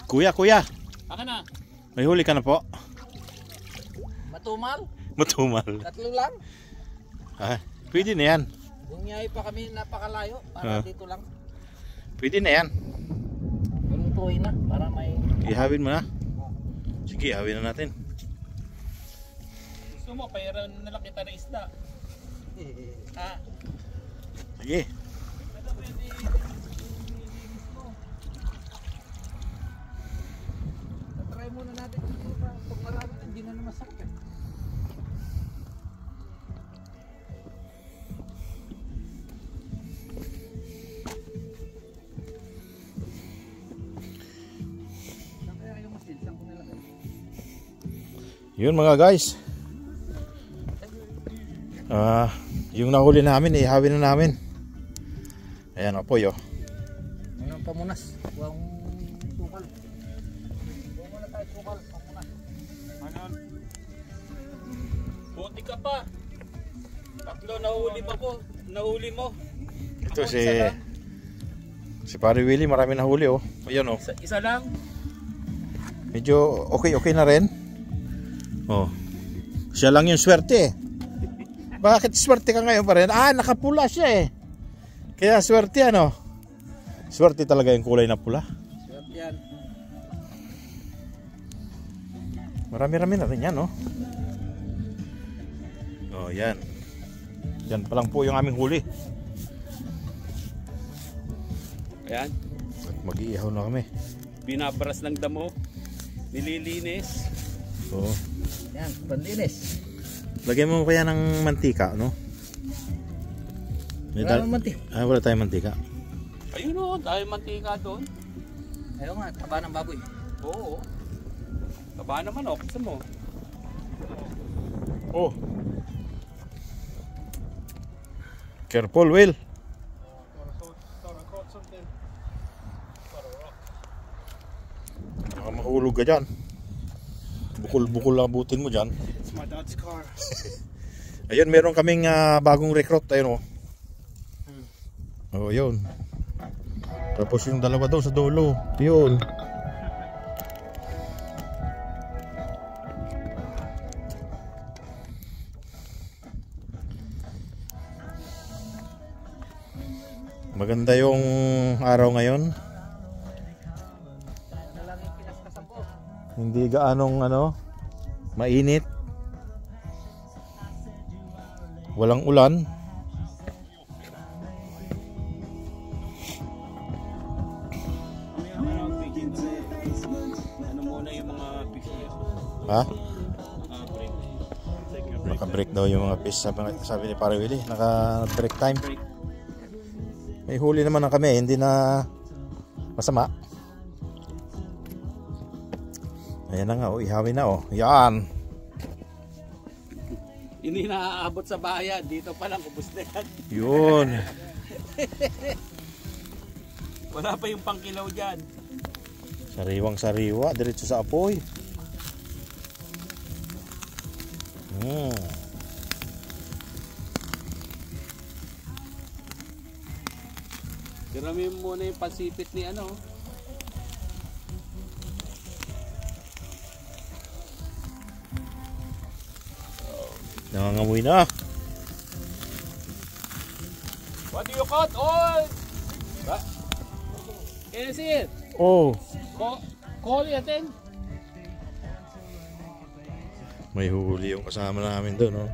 Kuya. Aka na. May huli ka na po. Matumal? Matumal. Tatlo lang. Pwede na yan. Bumiyay pa kami napakalayo. Para dito lang. Pwede na yan. Lutuin na. Para may... Ihawin mo na. Sige, ihawin na natin. Gusto mo, payaran na lang kita na isda. Ha? Sige. Try muna natin ito pa. Pag marami, hindi na masakit. Yun mga guys. Yung nahuli namin, ihawin na namin. Ayan o po yo. Ngayon pamunas. Huwag tukal. Huwag muna tayo tukal. Pamunas. Ano? Buti ka pa. Tatlo nahuli pa po. Nahuli mo. Ito si Pare Willie, marami nahuli oh. Ayan o. Isa lang. Medyo okay na rin. Oh. Siya lang yung swerte eh. Bakit swerte ka ngayon pa rin? Nakapula siya eh. Kaya swerte ano? Swerte talaga yung kulay na pula. Swerte yan. Marami-rami na rin yan oh. Oh yan. Yan pa lang po yung aming huli. Ayan. At mag-iihaw na kami. Binabaras ng damo. Nililinis. Oo. Yan, panlinis. Lagyan mo kaya ng mantika, no? Wala namang mantika. Wala tayong mantika. Ayun o, tayo mantika doon. Ayaw nga, taba ng baboy. Oo. Taba naman o, gusto mo. Oh. Careful, Will. Baka mahulog ka dyan. Bukol lang abutin mo dyan. It's my dad's car. Ayun, meron kaming bagong recruit. Ayun o. Oh, yun. Tapos yung dalawa daw sa dulo. Yun. Maganda yung araw ngayon. Hindi gaanong mainit. Walang ulan. Ano muna yung mga fish? Ha? Naka-break daw yung mga fish. Sabi ni Pare Willie, naka-break time. May huli naman na kami, hindi na masama. Ayan na nga, ihawin na oh. Yan. Hindi na aabot sa bayan. Dito pa lang, ubos na yan. Yun. Wala pa yung pangkilaw dyan. Sariwang sariwa, diretso sa apoy. Tiramin muna yung pansipit ni ano. Nangangamoy na. What do you cut? Oh! Can you see it? Oh. Call it then. May huli yung kasama namin doon, oh.